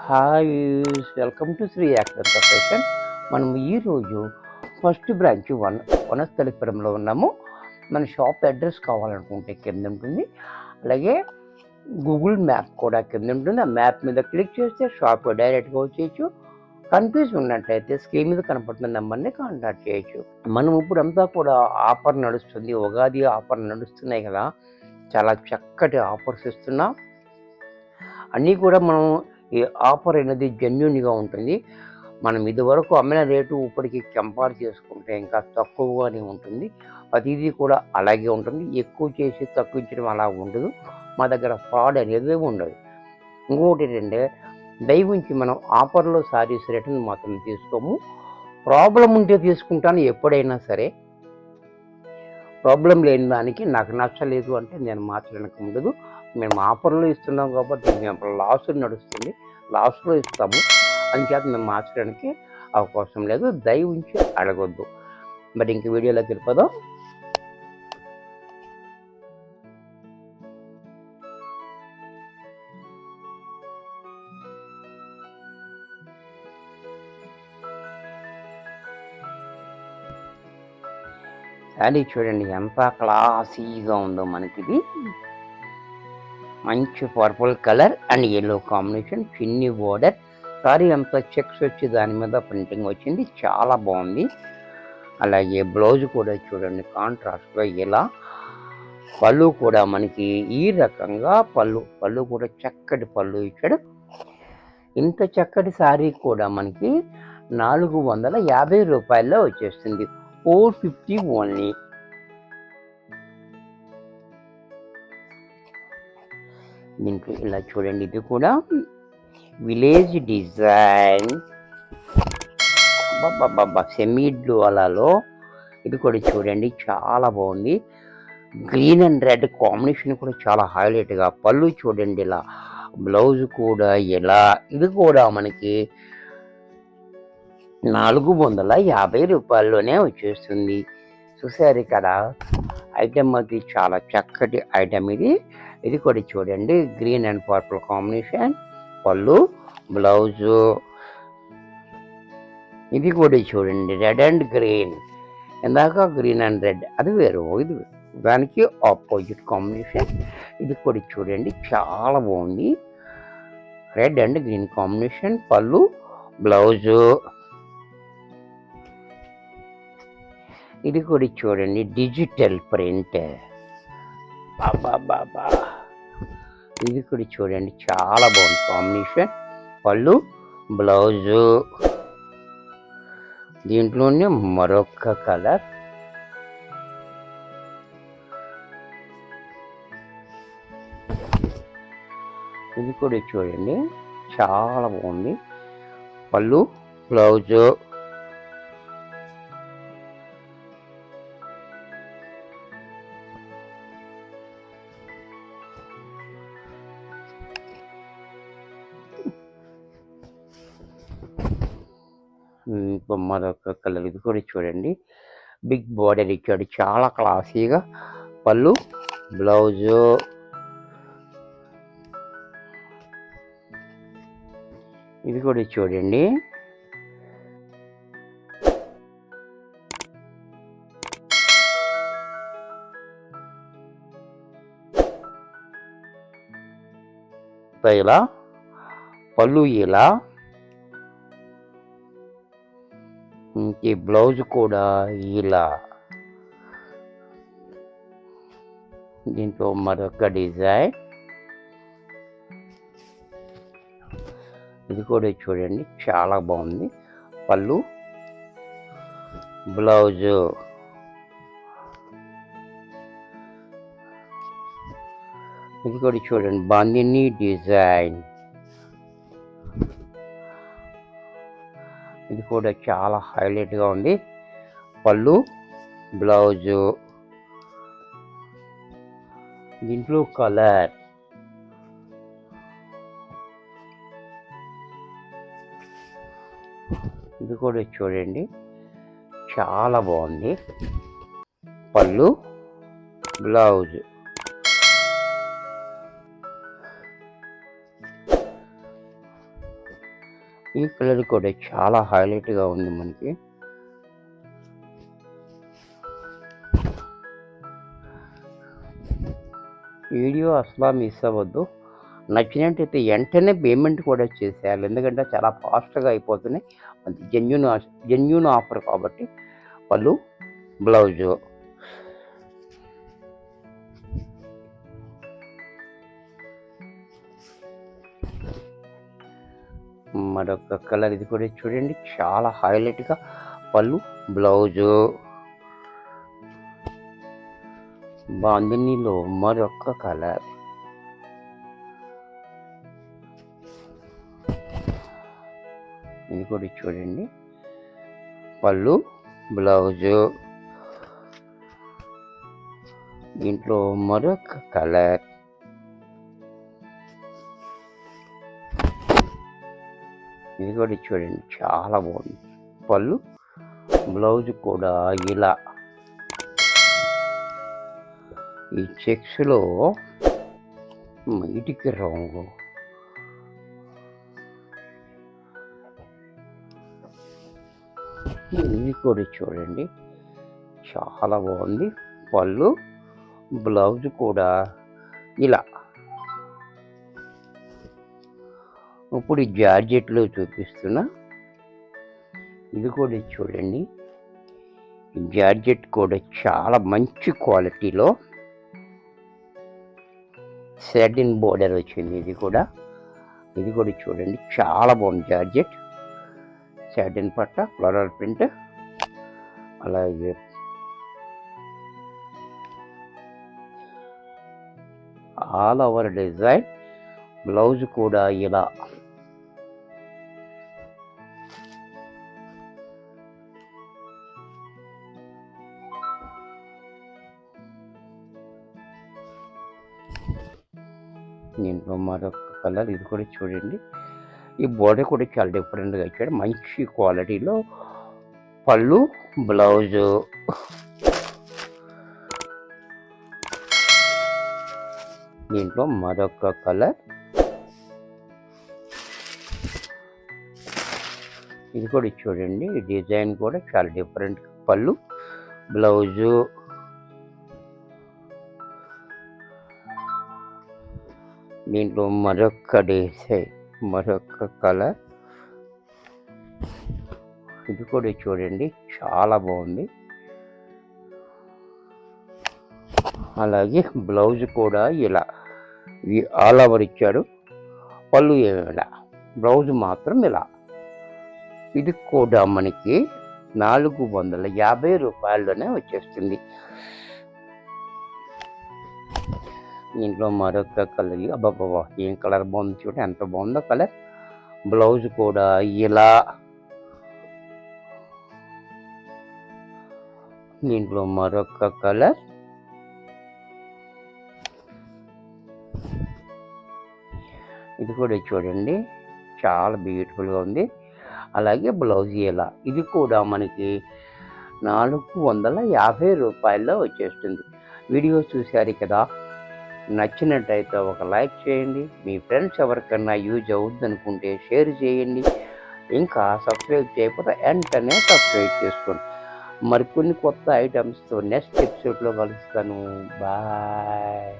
Hi welcome to Sri actor profession. మనం ఈరోజు first branch వనస్థలిపురంలో ఉన్నాము. మన షాప్ అడ్రస్ కావాలనుకుంటే కింద ఉంటుంది, అలాగే గూగుల్ మ్యాప్ కూడా కింద ఉంటుంది. ఆ మ్యాప్ మీద క్లిక్ చేస్తే షాప్ డైరెక్ట్గా వచ్చేయచ్చు. కన్ఫ్యూజ్ ఉన్నట్టయితే స్క్రీన్ మీద కనపడుతున్న నెంబర్ని కాంటాక్ట్ చేయొచ్చు. మనం ఇప్పుడంతా కూడా ఆఫర్ నడుస్తుంది, ఉగాది ఆఫర్ నడుస్తున్నాయి కదా, చాలా చక్కటి ఆఫర్స్ ఇస్తున్నాం. అన్నీ కూడా మనం ఈ ఆఫర్ అనేది జెన్యూన్గా ఉంటుంది. మనం ఇదివరకు అమ్మిన రేటు ఇప్పటికి కంపేర్ చేసుకుంటే ఇంకా తక్కువగానే ఉంటుంది. ప్రతిదీ కూడా అలాగే ఉంటుంది. ఎక్కువ చేసి తక్కువించడం అలా ఉండదు. మా దగ్గర ఫ్రాడ్ అనేది ఉండదు. ఇంకొకటి ఏంటంటే, దయవుంచి మనం ఆఫర్లో సారీస్ రిటర్న్ మాత్రం తీసుకోము. ప్రాబ్లం ఉంటే తీసుకుంటాను ఎప్పుడైనా సరే. ప్రాబ్లం లేని దానికి నాకు నచ్చలేదు అంటే నేను మార్చడానికి ఉండదు. మేము ఆఫర్లో ఇస్తున్నాం కాబట్టి మేము లాస్ నడుస్తుంది, లాస్లో ఇస్తాము. అందుచేత మేము మార్చడానికి అవకాశం లేదు. దయవుంచి అడగొద్దు. మరి ఇంక వీడియోలోకి వెళ్ళిపోదాం. శారీ చూడండి ఎంత క్లాసీగా ఉందో. మనకిది మంచి purple colour and yellow combination, చిన్ని బోర్డర్. సారీ అంతా చెక్స్ వచ్చి దాని మీద ప్రింటింగ్ వచ్చింది, చాలా బాగుంది. అలాగే బ్లౌజ్ కూడా చూడండి కాంట్రాస్ట్గా ఇలా. పళ్ళు కూడా మనకి ఈ రకంగా పళ్ళు కూడా చక్కటి పళ్ళు ఇచ్చాడు. ఇంత చక్కటి శారీ కూడా మనకి 450 రూపాయల్లో వచ్చేస్తుంది. 450 ఓన్లీ. దీంట్లో ఇలా చూడండి, ఇది కూడా విలేజ్ డిజైన్, సెమీ అలలో. ఇది కూడా చూడండి చాలా బాగుంది. గ్రీన్ అండ్ రెడ్ కాంబినేషన్ కూడా చాలా హైలైట్గా. పళ్ళు చూడండి ఇలా, బ్లౌజ్ కూడా ఇలా. ఇది కూడా మనకి 450 రూపాయల్లోనే వచ్చేస్తుంది. చూసారు ఇక్కడ ఐటమ్ అది చాలా చక్కటి ఐటమ్ ఇది. ఇది కూడా చూడండి గ్రీన్ అండ్ పర్పుల్ కాంబినేషన్, పళ్ళు బ్లౌజు. ఇది కూడా చూడండి రెడ్ అండ్ గ్రీన్. ఇందాక గ్రీన్ అండ్ రెడ్ అది వేరు, ఇది దానికి ఆపోజిట్ కాంబినేషన్. ఇది కూడా చూడండి చాలా బాగుంది. రెడ్ అండ్ గ్రీన్ కాంబినేషన్, పళ్ళు బ్లౌజు. ఇది కూడా చూడండి డిజిటల్ ప్రింట్. బాబా ఇది కూడా చూడండి చాలా బాగుంది కాంబినేషన్, పళ్ళు బ్లౌజు. దీంట్లోనే మరొక కలర్. ఇది కూడా చూడండి చాలా బాగుంది, పళ్ళు బ్లౌజు. మరొక కలర్. ఇది కూడా చూడండి బిగ్ బోర్డర్ ఇచ్చాడు, చాలా క్లాసీగా. పళ్ళు బ్లౌజు. ఇది కూడా చూడండి ఇలా, పళ్ళు ఇలా. ఈ బ్లౌజ్ కూడా ఇలా. దీంట్లో మరొక డిజైన్. ఇది కూడా చూడండి చాలా బాగుంది, పళ్ళు బ్లౌజు. ఇది కూడా చూడండి బాందిని డిజైన్. ఇది కూడా చాలా హైలైట్గా ఉంది, పళ్ళు బ్లౌజు. దీంట్లో కలర్. ఇది కూడా చూడండి చాలా బాగుంది, పళ్ళు బ్లౌజ్. ఈ కలర్ కూడా చాలా హైలైట్గా ఉంది మనకి. వీడియో అసలు మిస్ అవ్వద్దు. నచ్చినట్టయితే వెంటనే పేమెంట్ కూడా చేసేయాలి, ఎందుకంటే చాలా ఫాస్ట్గా అయిపోతున్నాయి. అది జెన్యూన్ ఆఫర్ కాబట్టి. పళ్ళు, బ్లౌజు. మరొక కలర్ ఇది కూడా చూడండి, చాలా హైలైట్గా పళ్ళు, బ్లౌజు. బాందినీలో మరొక కలర్. ఇది కూడా చూడండి, పళ్ళు, బ్లౌజు. దీంట్లో మరొక కలర్. ఇది కూడా చూడండి, చాలా బాగుంది. పళ్ళు, బ్లౌజ్ కూడా ఇలా ఈ చెక్స్లో ఇటుక రంగు. ఇది కూడా చూడండి, చాలా బాగుంది. పళ్ళు, బ్లౌజ్ కూడా ఇలా. ఇప్పుడు ఈ జార్జెట్లో చూపిస్తున్నా. ఇది కూడా చూడండి, జార్జెట్ కూడా చాలా మంచి క్వాలిటీలో సాటిన్ బోర్డర్ వచ్చింది. ఇది కూడా చూడండి, చాలా బాగుంది. జార్జెట్, సాటిన్ పట్ట, ఫ్లోరల్ ప్రింట్, అలాగే ఆల్ ఓవర్ డిజైన్. బ్లౌజ్ కూడా ఇలా. దీంట్లో మరొక కలర్. ఇది కూడా చూడండి, ఈ బోర్డర్ కూడా చాలా డిఫరెంట్గా ఇచ్చాడు, మంచి క్వాలిటీలో. పళ్ళు, బ్లౌజు. దీంట్లో మరొక కలర్. ఇది కూడా చూడండి, డిజైన్ కూడా చాలా డిఫరెంట్. పళ్ళు, బ్లౌజు. దీంట్లో మరొక డిజైన్, మరొక కలర్. ఇది కూడా చూడండి, చాలా బాగుంది. అలాగే బ్లౌజ్ కూడా ఇలా ఆల్ ఓవర్ ఇచ్చాడు. పళ్ళు ఇలా, బ్లౌజ్ మాత్రం ఇలా. ఇది కూడా మనకి 450 రూపాయల్లోనే వచ్చేస్తుంది. దీంట్లో మరొక కలర్. అబ్బాబ్బా, ఏం కలర్ బాగుంది చూడండి, ఎంత బాగుందో కలర్. బ్లౌజ్ కూడా ఇలా. దీంట్లో మరొక కలర్. ఇది కూడా చూడండి, చాలా బ్యూటిఫుల్గా ఉంది. అలాగే బ్లౌజ్ ఇలా. ఇది కూడా మనకి 450 రూపాయల్లో వచ్చేస్తుంది. వీడియో చూశారు కదా, నచ్చినట్టయితే ఒక లైక్ చేయండి. మీ ఫ్రెండ్స్ ఎవరికన్నా యూజ్ అవుద్ది అనుకుంటే షేర్ చేయండి. ఇంకా సబ్స్క్రైబ్ చేయకపోతే వెంటనే సబ్స్క్రైబ్ చేసుకోండి. మరికొన్ని కొత్త ఐటమ్స్తో నెక్స్ట్ ఎపిసోడ్లో కలుస్తాను. బాయ్.